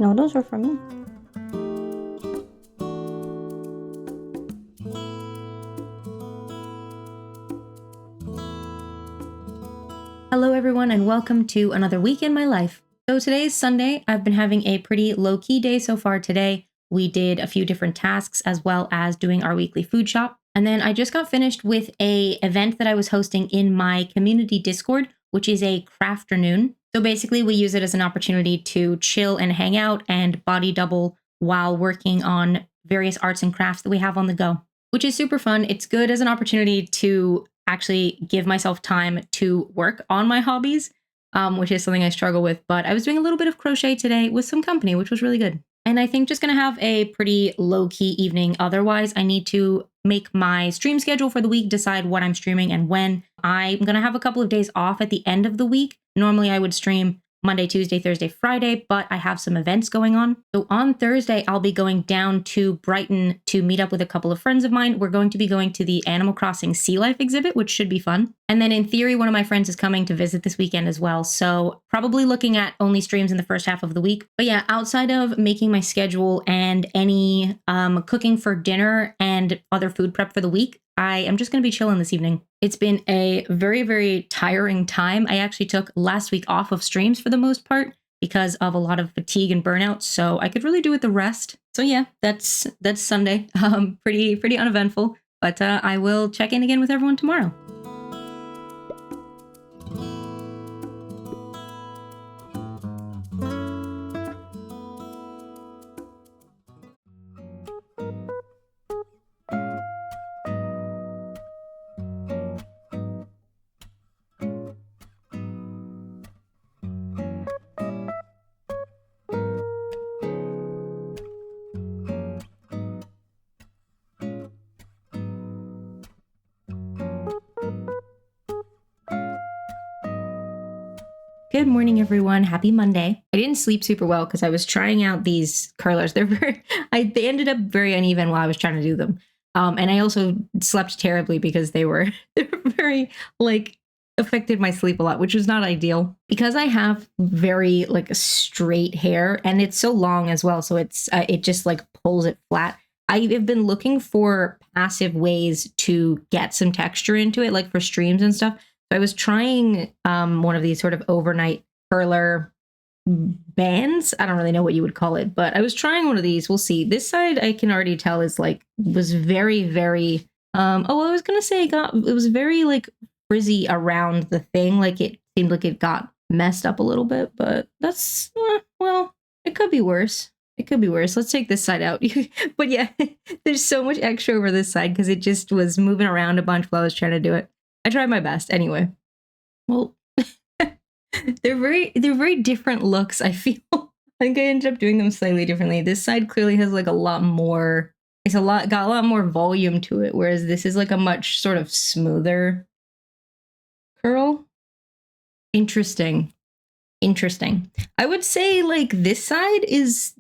No, those are for me. Hello everyone and welcome to another week in my life. So today is Sunday. I've been having a pretty low-key day so far today. We did a few different tasks as well as doing our weekly food shop. And then I just got finished with a event that I was hosting in my community Discord, which is a crafternoon. So basically we use it as an opportunity to chill and hang out and body double while working on various arts and crafts that we have on the go, which is super fun. It's good as an opportunity to actually give myself time to work on my hobbies, which is something I struggle with. But I was doing a little bit of crochet today with some company, which was really good. And I think just going to have a pretty low-key evening. Otherwise, I need to make my stream schedule for the week, decide what I'm streaming and when. I'm going to have a couple of days off at the end of the week. Normally, I would stream Monday, Tuesday, Thursday, Friday, but I have some events going on. So on Thursday, I'll be going down to Brighton to meet up with a couple of friends of mine. We're going to be going to the Animal Crossing Sea Life exhibit, which should be fun. And then in theory, one of my friends is coming to visit this weekend as well. So probably looking at only streams in the first half of the week. But yeah, outside of making my schedule and any cooking for dinner and other food prep for the week, I am just going to be chilling this evening. It's been a very, very tiring time. I actually took last week off of streams for the most part because of a lot of fatigue and burnout, so I could really do with the rest. So yeah, that's Sunday. Pretty uneventful, but I will check in again with everyone tomorrow. Good morning, everyone. Happy Monday. I didn't sleep super well because I was trying out these curlers. They ended up very uneven while I was trying to do them. And I also slept terribly because they were very affected my sleep a lot, which was not ideal because I have very straight hair and it's so long as well. So it just pulls it flat. I have been looking for passive ways to get some texture into it, like for streams and stuff. I was trying one of these sort of overnight curler bands. I don't really know what you would call it, but I was trying one of these. We'll see. This side I can already tell is was very, very, I was going to say it was very frizzy around the thing. It seemed like it got messed up a little bit, but that's, well, it could be worse. It could be worse. Let's take this side out. But yeah, there's so much extra over this side because it just was moving around a bunch while I was trying to do it. I tried my best anyway. Well, they're very different looks, I feel. I think I ended up doing them slightly differently. This side clearly has a lot more, got a lot more volume to it, whereas this is a much sort of smoother curl. Interesting. I would say this side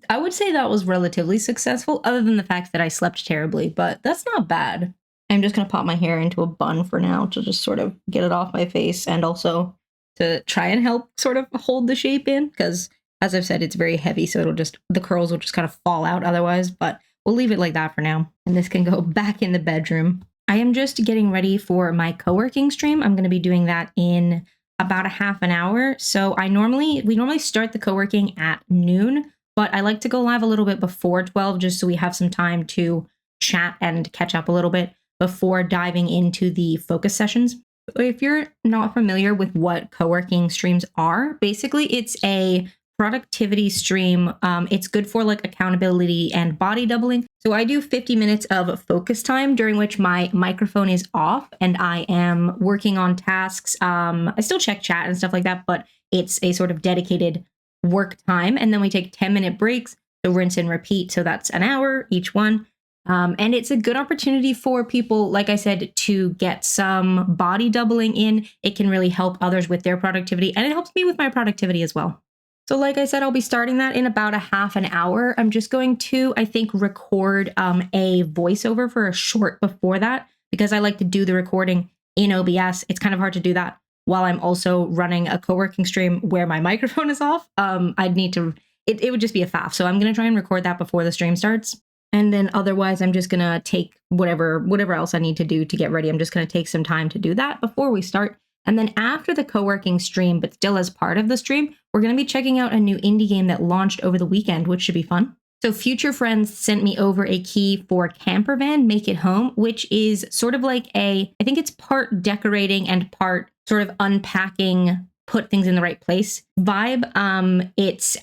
I would say that was relatively successful, other than the fact that I slept terribly, but that's not bad. I'm just going to pop my hair into a bun for now to just sort of get it off my face and also to try and help sort of hold the shape in because, as I've said, it's very heavy, so the curls will just kind of fall out otherwise, but we'll leave it like that for now. And this can go back in the bedroom. I am just getting ready for my co-working stream. I'm going to be doing that in about a half an hour. So we normally start the co-working at noon, but I like to go live a little bit before 12 just so we have some time to chat and catch up a little bit before diving into the focus sessions. If you're not familiar with what co-working streams are, basically it's a productivity stream. It's good for accountability and body doubling. So I do 50 minutes of focus time during which my microphone is off and I am working on tasks. I still check chat and stuff like that, but it's a sort of dedicated work time. And then we take 10-minute breaks. So rinse and repeat. So that's an hour each one. And it's a good opportunity for people, like I said, to get some body doubling in. It can really help others with their productivity, and it helps me with my productivity as well. So like I said, I'll be starting that in about a half an hour. I'm just going to, I think, record a voiceover for a short before that because I like to do the recording in OBS. It's kind of hard to do that while I'm also running a co-working stream where my microphone is off. I'd need to it would just be a faff. So I'm going to try and record that before the stream starts. And then otherwise, I'm just going to take whatever else I need to do to get ready. I'm just going to take some time to do that before we start. And then after the co-working stream, but still as part of the stream, we're going to be checking out a new indie game that launched over the weekend, which should be fun. So Future Friends sent me over a key for Campervan Make It Home, which is sort of like I think it's part decorating and part sort of unpacking, put things in the right place vibe. It's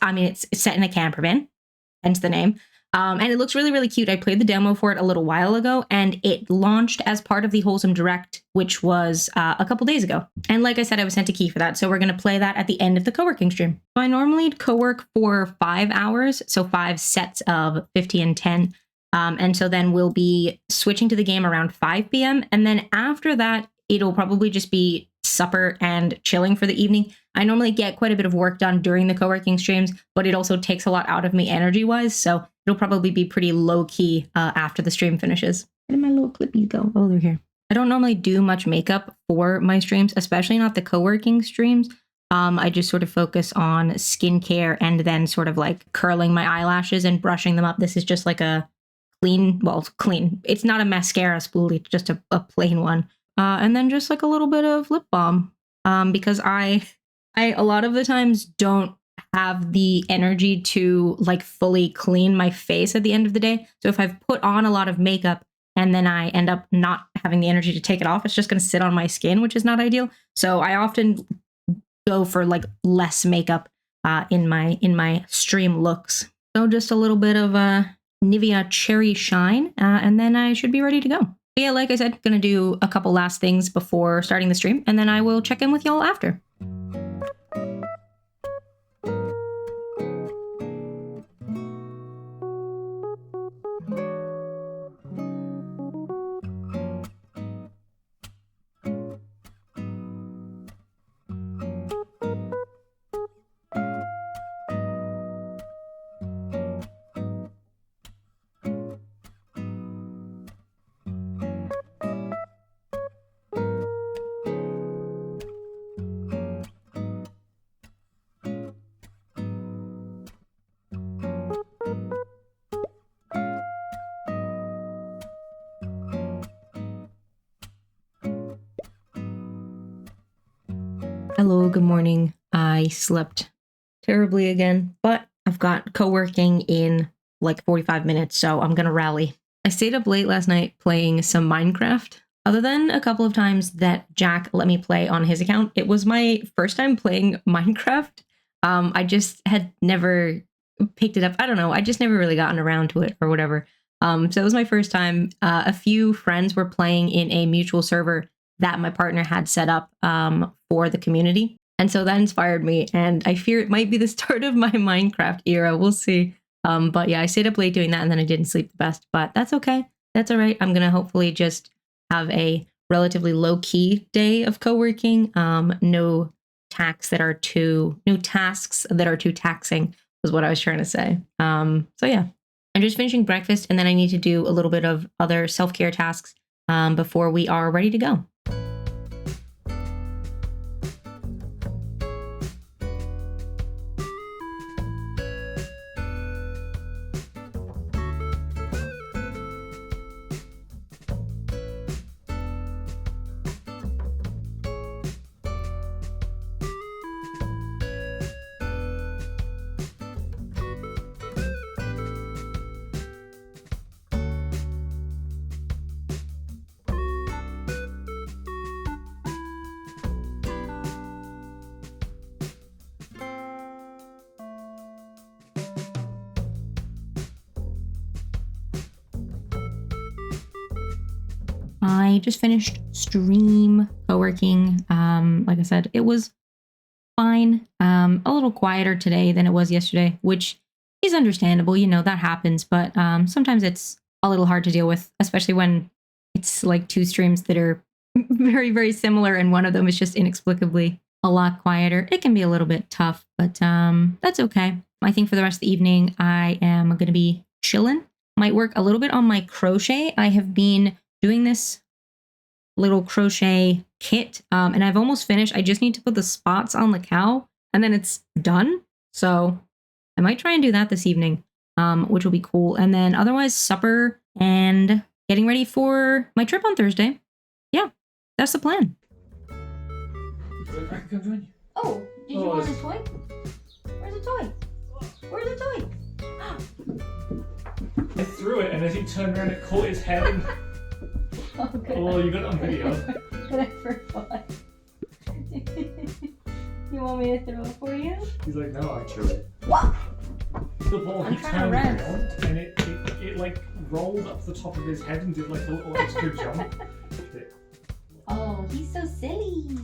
set in a camper van, hence the name. And it looks really, really cute. I played the demo for it a little while ago, and it launched as part of the Wholesome Direct, which was a couple days ago. And like I said, I was sent a key for that. So we're going to play that at the end of the co-working stream. So I normally co-work for 5 hours, so 5 sets of 50 and 10. And so then we'll be switching to the game around 5 p.m. And then after that, it'll probably just be supper and chilling for the evening. I normally get quite a bit of work done during the co-working streams, but it also takes a lot out of me energy-wise, so it'll probably be pretty low-key after the stream finishes. Where did my little clippies go? Oh, they're here. I don't normally do much makeup for my streams, especially not the co-working streams. I just sort of focus on skincare and then sort of like curling my eyelashes and brushing them up. This is just like a clean. It's not a mascara spoolie, it's just a plain one. And then just like a little bit of lip balm, because I a lot of the times don't have the energy to like fully clean my face at the end of the day. So if I've put on a lot of makeup and then I end up not having the energy to take it off, it's just going to sit on my skin, which is not ideal. So I often go for like less makeup in my stream looks. So just a little bit of Nivea Cherry Shine, and then I should be ready to go. But yeah, like I said, gonna do a couple last things before starting the stream, and then I will check in with y'all after. Hello, good morning. I slept terribly again, but I've got co-working in like 45 minutes, so I'm gonna rally. I stayed up late last night playing some Minecraft. Other than a couple of times that Jack let me play on his account, it was my first time playing Minecraft. I just had never picked it up. I don't know. I just never really gotten around to it or whatever. So it was my first time. A few friends were playing in a mutual server that my partner had set up for the community. And so that inspired me, and I fear it might be the start of my Minecraft era. We'll see. But yeah, I stayed up late doing that, and then I didn't sleep the best, but that's okay. That's all right. I'm going to hopefully just have a relatively low-key day of co-working. No tasks that are too taxing was what I was trying to say. So yeah, I'm just finishing breakfast, and then I need to do a little bit of other self-care tasks before we are ready to go. I just finished stream co-working. Like I said, it was fine. A little quieter today than it was yesterday, which is understandable. You know, that happens. But sometimes it's a little hard to deal with, especially when it's like two streams that are very, very similar, and one of them is just inexplicably a lot quieter. It can be a little bit tough, but that's okay. I think for the rest of the evening, I am going to be chilling. Might work a little bit on my crochet. I have been doing this little crochet kit, and I've almost finished. I just need to put the spots on the cow, and then it's done. So I might try and do that this evening, which will be cool. And then otherwise supper and getting ready for my trip on Thursday. Yeah, that's the plan. I can come join you. Oh, did you want a toy? Where's the toy? Where's the toy? I threw it and as he turned around it caught his head and... Oh, good. Oh, you got it on video. But I forgot. You want me to throw it for you? He's like, no, I threw it. What? The ball, he turned around and it like rolled up the top of his head and did like a little extra jump. Oh, he's so silly.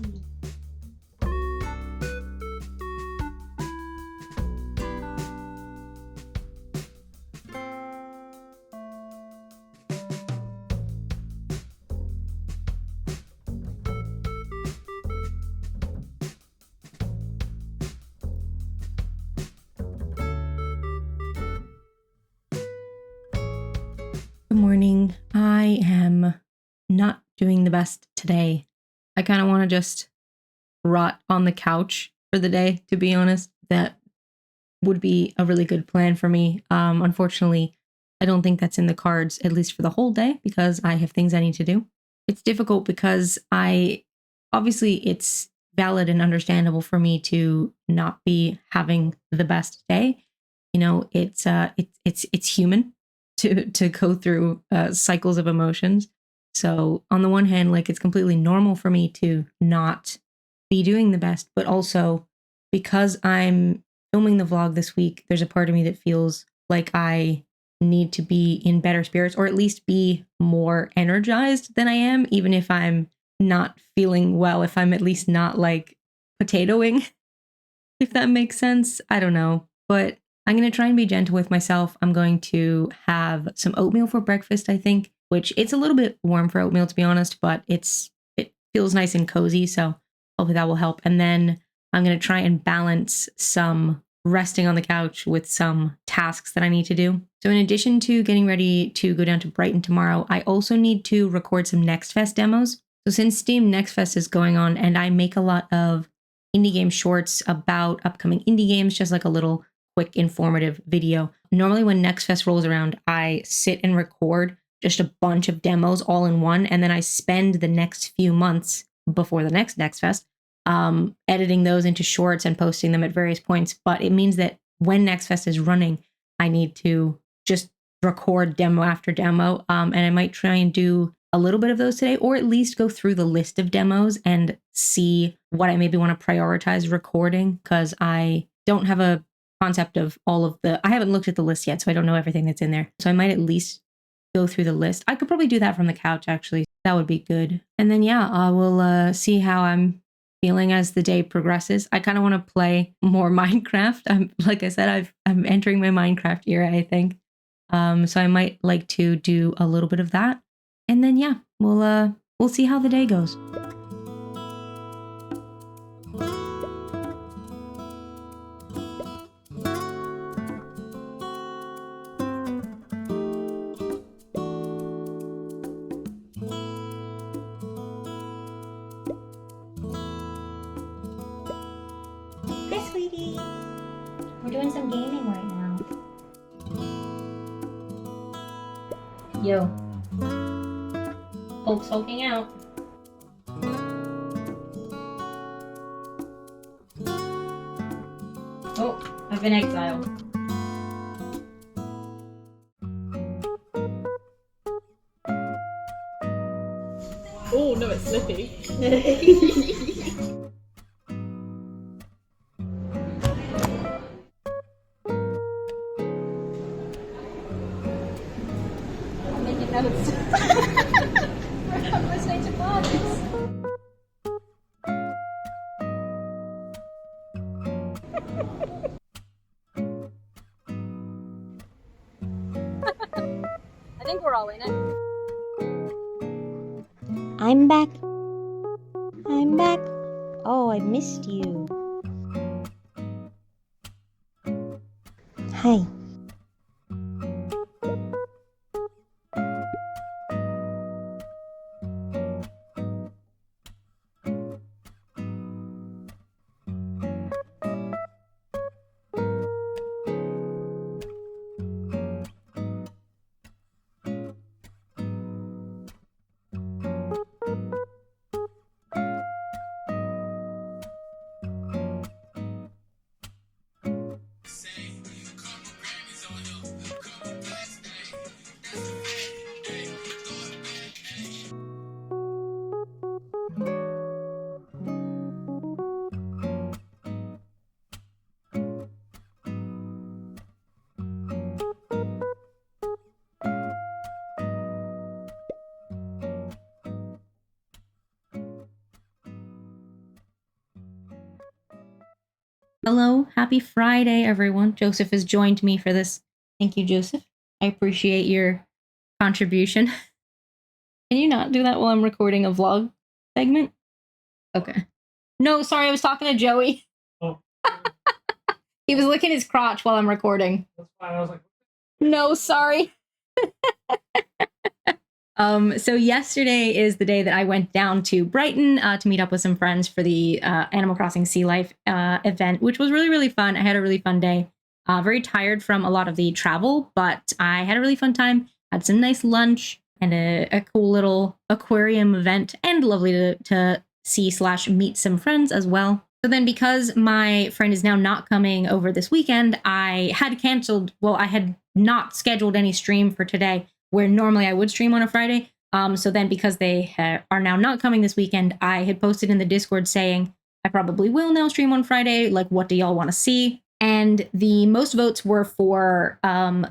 Good morning. I am not doing the best today. I kind of want to just rot on the couch for the day, to be honest. That would be a really good plan for me. Unfortunately, I don't think that's in the cards, at least for the whole day, because I have things I need to do. It's difficult because obviously it's valid and understandable for me to not be having the best day. You know, it's human to go through cycles of emotions. So on the one hand, like, it's completely normal for me to not be doing the best, but also because I'm filming the vlog this week, there's a part of me that feels like I need to be in better spirits, or at least be more energized than I am, even if I'm not feeling well, if I'm at least not like potatoing, if that makes sense. I don't know, but I'm going to try and be gentle with myself. I'm going to have some oatmeal for breakfast, I think, which it's a little bit warm for oatmeal, to be honest, but it feels nice and cozy. So hopefully that will help. And then I'm going to try and balance some resting on the couch with some tasks that I need to do. So in addition to getting ready to go down to Brighton tomorrow, I also need to record some Next Fest demos. So since Steam Next Fest is going on and I make a lot of indie game shorts about upcoming indie games, just like a little quick informative video. Normally when Next Fest rolls around, I sit and record just a bunch of demos all in one, and then I spend the next few months before the next Fest editing those into shorts and posting them at various points. But it means that when Next Fest is running, I need to just record demo after demo, and I might try and do a little bit of those today, or at least go through the list of demos and see what I maybe want to prioritize recording, because I don't have a concept of all of I haven't looked at the list yet, so I don't know everything that's in there. So I might at least go through the list. I could probably do that from the couch, actually. That would be good. And then, yeah, I will see how I'm feeling as the day progresses. I kind of want to play more Minecraft. Like I said, I'm entering my Minecraft era, I think. So I might like to do a little bit of that. And then, yeah, we'll see how the day goes. Sweetie, we're doing some gaming right now. Yo, folks hulking out. Oh, I've been exiled. Oh no, it's slippy. Notes. I'm listening to podcasts. I think we're all in it. I'm back. I'm back. Oh, I missed you. Hi. Hello, happy Friday, everyone. Joseph has joined me for this. Thank you, Joseph. I appreciate your contribution. Can you not do that while I'm recording a vlog segment? Okay. No, sorry, I was talking to Joey. Oh, He was licking his crotch while I'm recording. that's fine. I was like, No, sorry. So yesterday is the day that I went down to Brighton to meet up with some friends for the Animal Crossing Sea Life event, which was really, really fun. I had a really fun day. Very tired from a lot of the travel, but I had a really fun time. Had some nice lunch and a cool little aquarium event, and lovely to see/meet some friends as well. So then, because my friend is now not coming over this weekend, I had canceled. Well, I had not scheduled any stream for today, where normally I would stream on a Friday. So then, because they are now not coming this weekend, I had posted in the Discord saying I probably will now stream on Friday. Like, what do y'all want to see? And the most votes were for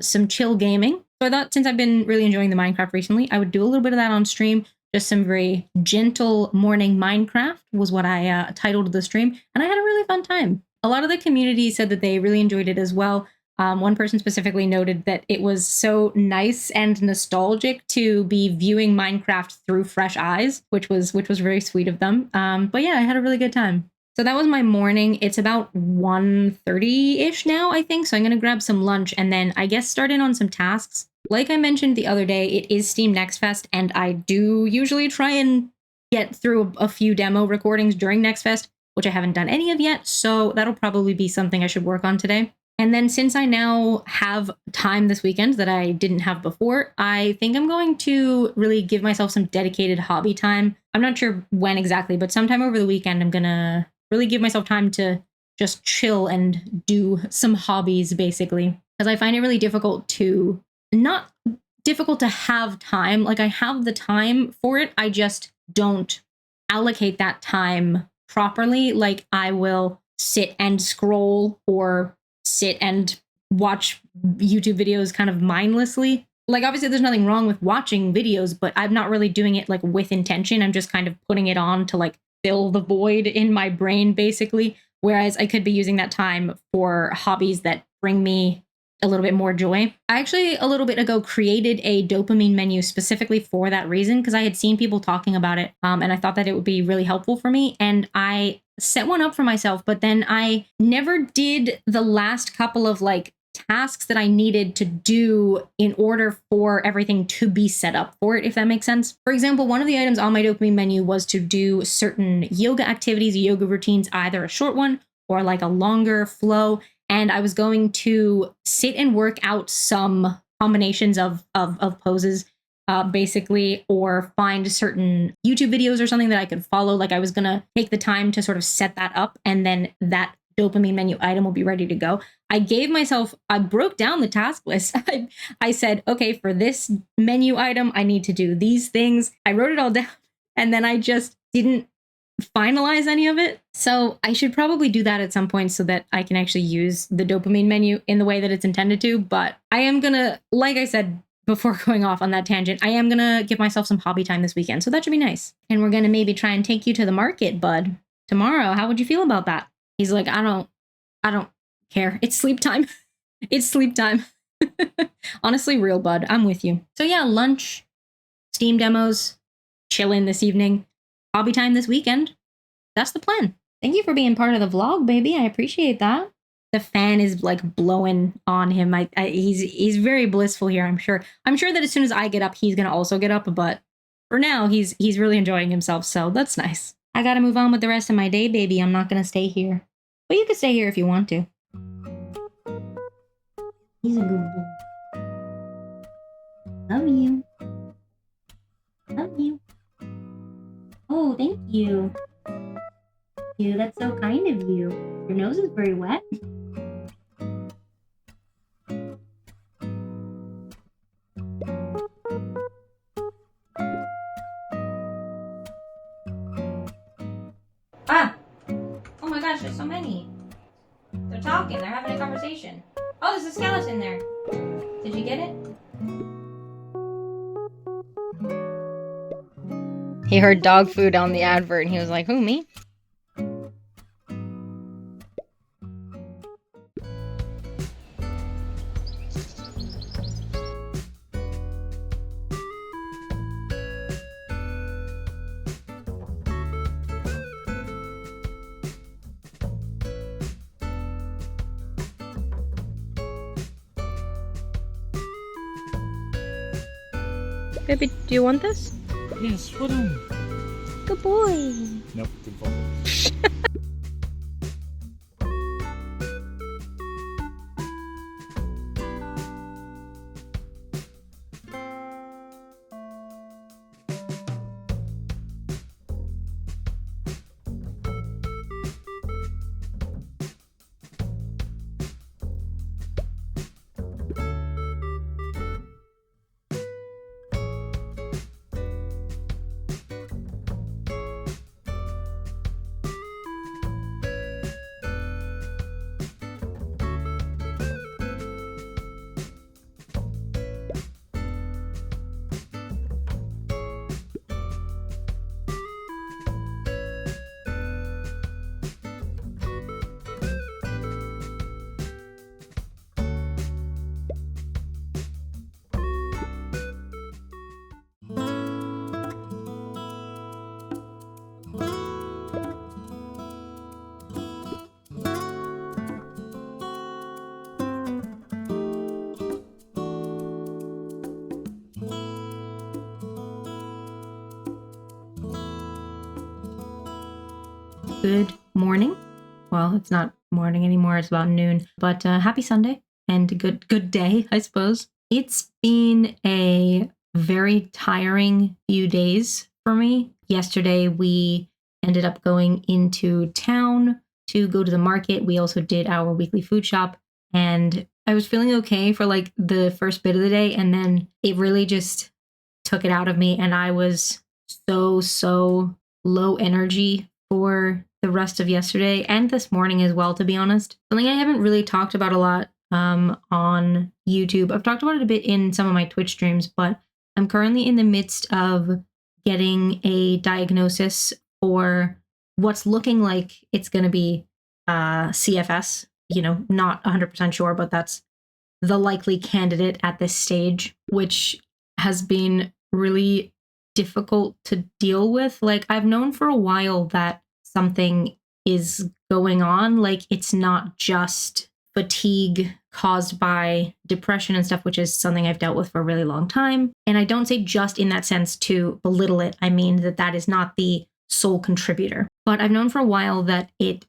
some chill gaming. So I thought, since I've been really enjoying the Minecraft recently, I would do a little bit of that on stream. Just some very gentle morning Minecraft was what I titled the stream. And I had a really fun time. A lot of the community said that they really enjoyed it as well. One person specifically noted that it was so nice and nostalgic to be viewing Minecraft through fresh eyes, which was very sweet of them. But yeah, I had a really good time. So that was my morning. It's about 1:30-ish now, I think. So I'm going to grab some lunch and then I guess start in on some tasks. Like I mentioned the other day, it is Steam Next Fest, and I do usually try and get through a few demo recordings during Next Fest, which I haven't done any of yet. So that'll probably be something I should work on today. And then, since I now have time this weekend that I didn't have before, I think I'm going to really give myself some dedicated hobby time. I'm not sure when exactly, but sometime over the weekend, I'm going to really give myself time to just chill and do some hobbies, basically. Because I find it really difficult to, not difficult to have time. Like, I have the time for it. I just don't allocate that time properly. Like, I will sit and scroll or sit and watch YouTube videos kind of mindlessly. Like, obviously there's nothing wrong with watching videos, but I'm not really doing it like with intention. I'm just kind of putting it on to like fill the void in my brain, basically. Whereas I could be using that time for hobbies that bring me a little bit more joy. I actually, a little bit ago, created a dopamine menu specifically for that reason, because I had seen people talking about it, and I thought that it would be really helpful for me. And I set one up for myself, but then I never did the last couple of like tasks that I needed to do in order for everything to be set up for it, if that makes sense. For example, one of the items on my dopamine menu was to do certain yoga activities, yoga routines, either a short one or like a longer flow. And I was going to sit and work out some combinations of poses, basically, or find certain YouTube videos or something that I could follow. Like, I was going to take the time to sort of set that up, and then that dopamine menu item will be ready to go. I broke down the task list. I said, okay, for this menu item, I need to do these things. I wrote it all down, and then I just didn't finalize any of it. So I should probably do that at some point so that I can actually use the dopamine menu in the way that it's intended to. But I am gonna, like I said before going off on that tangent, I am gonna give myself some hobby time this weekend. So that should be nice. And we're gonna maybe try and take you to the market, bud, tomorrow. How would you feel about that? He's like, I don't care. It's sleep time. It's sleep time. Honestly, real bud, I'm with you. So yeah, lunch, Steam demos, chillin' this evening. Hobby time this weekend. That's the plan. Thank you for being part of the vlog, baby. I appreciate that. The fan is like blowing on him. He's very blissful here, I'm sure. I'm sure that as soon as I get up, he's gonna also get up, but for now, he's really enjoying himself, so that's nice. I gotta move on with the rest of my day, baby. I'm not gonna stay here. But you can stay here if you want to. He's a good boy. Love you. Love you. Oh, thank you. That's so kind of you. Your nose is very wet. Ah! Oh my gosh, there's so many. They're talking, they're having a conversation. Oh, there's a skeleton there. Did you get it? He heard dog food on the advert and he was like, who, me? Baby, do you want this? Yes, well done. Good boy. Nope, didn't fall. Good morning. Well, it's not morning anymore. It's about noon. But happy Sunday and good day, I suppose. It's been a very tiring few days for me. Yesterday, we ended up going into town to go to the market. We also did our weekly food shop, and I was feeling okay for like the first bit of the day, and then it really just took it out of me, and I was so low energy for the rest of yesterday and this morning as well, to be honest. Something I haven't really talked about a lot on YouTube. I've talked about it a bit in some of my Twitch streams, but I'm currently in the midst of getting a diagnosis for what's looking like it's going to be CFS. You know, not 100% sure, but that's the likely candidate at this stage, which has been really difficult to deal with. Like, I've known for a while that something is going on. Like, it's not just fatigue caused by depression and stuff, which is something I've dealt with for a really long time. And I don't say just in that sense to belittle it. I mean that is not the sole contributor. But I've known for a while that it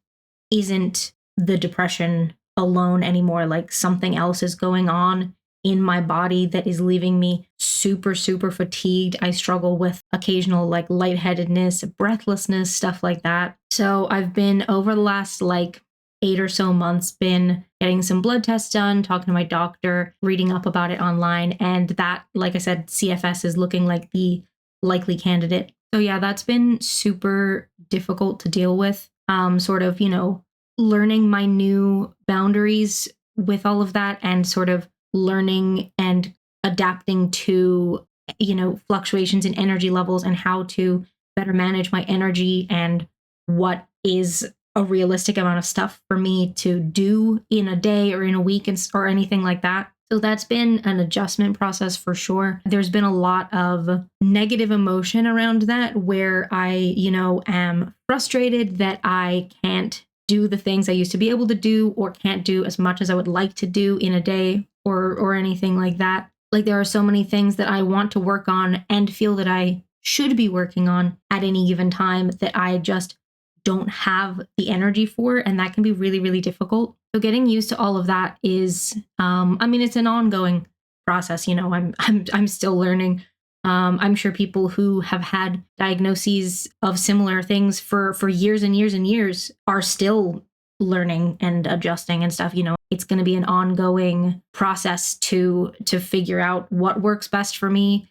isn't the depression alone anymore. Like, something else is going on in my body that is leaving me super fatigued. I struggle with occasional like lightheadedness, breathlessness, stuff like that. So I've been over the last like 8 or so months been getting some blood tests done, talking to my doctor, reading up about it online. And that, like I said, CFS is looking like the likely candidate. So yeah, that's been super difficult to deal with. Sort of, you know, learning my new boundaries with all of that, and sort of learning and adapting to, you know, fluctuations in energy levels and how to better manage my energy and what is a realistic amount of stuff for me to do in a day or in a week or anything like that. So that's been an adjustment process for sure. There's been a lot of negative emotion around that, where I, you know, am frustrated that I can't do the things I used to be able to do, or can't do as much as I would like to do in a day, or anything like that. Like, there are so many things that I want to work on and feel that I should be working on at any given time that I just don't have the energy for, and that can be really difficult. So getting used to all of that is, I mean, it's an ongoing process. You know, I'm still learning. I'm sure people who have had diagnoses of similar things for years and years and years are still learning and adjusting and stuff. You know, it's going to be an ongoing process to figure out what works best for me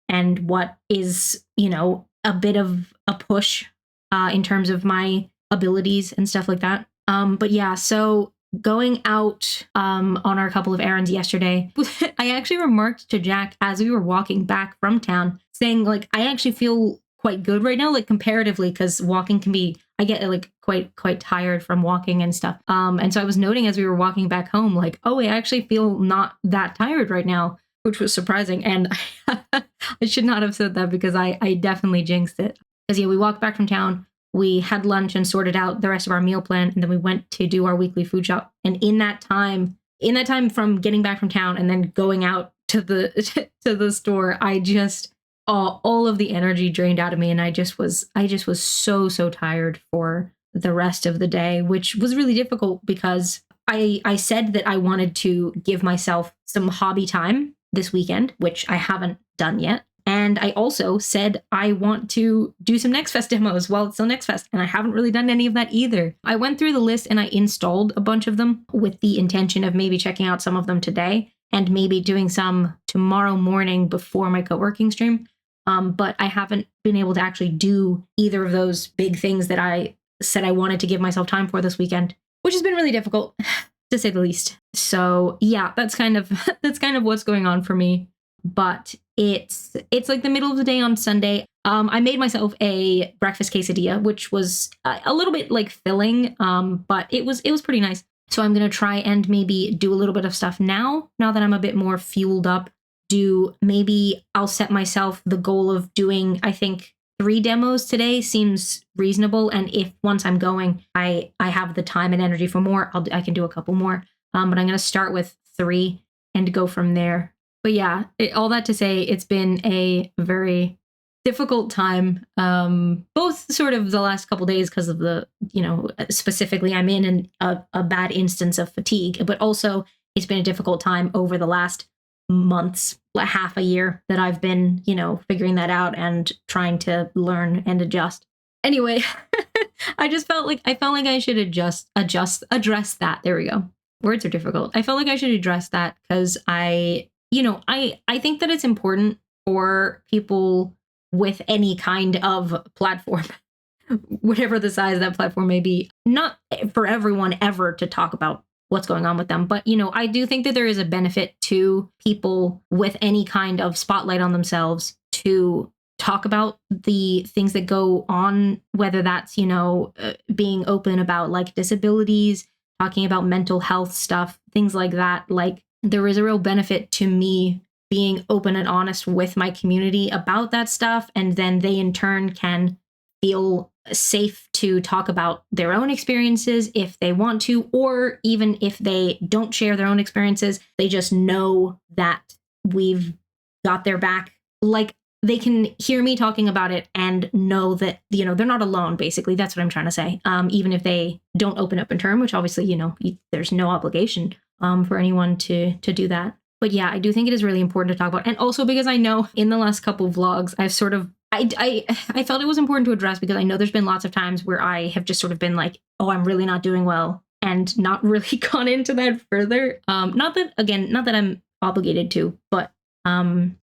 and what is, you know, a bit of a push in terms of my abilities and stuff like that. But yeah, so going out on our couple of errands yesterday, I actually remarked to Jack as we were walking back from town, saying like, I actually feel quite good right now, like comparatively, because walking can be, I get like quite tired from walking and stuff. And so I was noting as we were walking back home, like, oh, I actually feel not that tired right now, which was surprising. And I should not have said that, because I definitely jinxed it. Because yeah, we walked back from town, we had lunch and sorted out the rest of our meal plan, and then we went to do our weekly food shop. And in that time from getting back from town and then going out to the to the store, I just all of the energy drained out of me, and I just was so tired for the rest of the day, which was really difficult because I said that I wanted to give myself some hobby time this weekend, which I haven't done yet. And I also said I want to do some Next Fest demos while it's still Next Fest, and I haven't really done any of that either. I went through the list and I installed a bunch of them with the intention of maybe checking out some of them today and maybe doing some tomorrow morning before my co-working stream. But I haven't been able to actually do either of those big things that I said I wanted to give myself time for this weekend, which has been really difficult to say the least. So yeah, that's kind of what's going on for me. But it's like the middle of the day on Sunday. I made myself a breakfast quesadilla, which was a little bit like filling, but it was pretty nice. So I'm gonna try and maybe do a little bit of stuff now that I'm a bit more fueled up. Maybe I'll set myself the goal of doing, I think, 3 demos today seems reasonable. And if once I'm going, I have the time and energy for more, I can do a couple more. But I'm gonna start with 3 and go from there. But yeah, all that to say, it's been a very difficult time, both sort of the last couple days because of the, specifically I'm in a bad instance of fatigue, but also it's been a difficult time over the last months, half a year that I've been, figuring that out and trying to learn and adjust. Anyway, I felt like I should address that. There we go. Words are difficult. I felt like I should address that because I think that it's important for people with any kind of platform, whatever the size of that platform may be, not for everyone ever to talk about what's going on with them. But, I do think that there is a benefit to people with any kind of spotlight on themselves to talk about the things that go on, whether that's, being open about like disabilities, talking about mental health stuff, things like that. Like, there is a real benefit to me being open and honest with my community about that stuff. And then they in turn can feel safe to talk about their own experiences if they want to, or even if they don't share their own experiences, they just know that we've got their back. Like, they can hear me talking about it and know that, they're not alone, basically. That's what I'm trying to say. Even if they don't open up in turn, which obviously, there's no obligation for anyone to do that. But yeah, I do think it is really important to talk about. And also because I know in the last couple of vlogs, I've sort of, I felt it was important to address because I know there's been lots of times where I have just sort of been like, oh, I'm really not doing well, and not really gone into that further. Not that I'm obligated to, but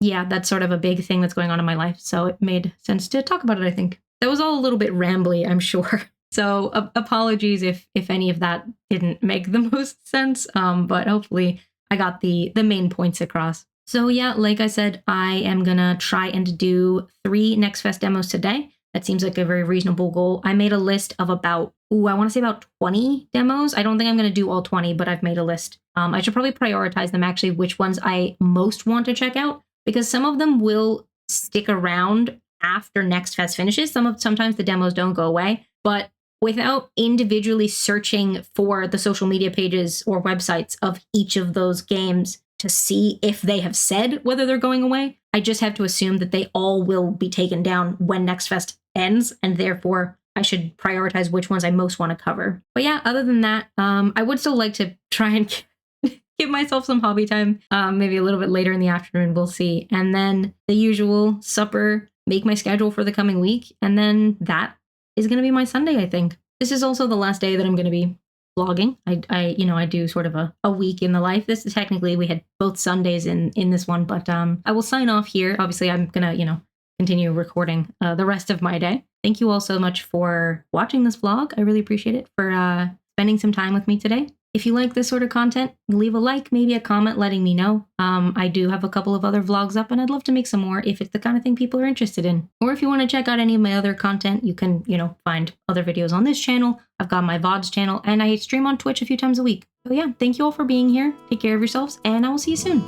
yeah, that's sort of a big thing that's going on in my life. So it made sense to talk about it, I think. That was all a little bit rambly, I'm sure. So apologies if any of that didn't make the most sense, but hopefully I got the main points across. So yeah, like I said, I am gonna try and do 3 Next Fest demos today. That seems like a very reasonable goal. I made a list of about 20 demos. I don't think I'm gonna do all 20, but I've made a list. I should probably prioritize them actually, which ones I most want to check out, because some of them will stick around after Next Fest finishes. Sometimes the demos don't go away, but without individually searching for the social media pages or websites of each of those games to see if they have said whether they're going away, I just have to assume that they all will be taken down when Next Fest ends, and therefore I should prioritize which ones I most want to cover. But yeah, other than that, I would still like to try and give myself some hobby time, maybe a little bit later in the afternoon, we'll see. And then the usual supper, make my schedule for the coming week, and then that is going to be my Sunday, I think. This is also the last day that I'm going to be vlogging. I do sort of a week in the life. This is technically, we had both Sundays in this one, but I will sign off here. Obviously, I'm going to, continue recording the rest of my day. Thank you all so much for watching this vlog. I really appreciate it, for spending some time with me today. If you like this sort of content, leave a like, maybe a comment letting me know. I do have a couple of other vlogs up, and I'd love to make some more if it's the kind of thing people are interested in. Or if you want to check out any of my other content, you can, find other videos on this channel. I've got my VODs channel, and I stream on Twitch a few times a week. So yeah, thank you all for being here. Take care of yourselves, and I will see you soon.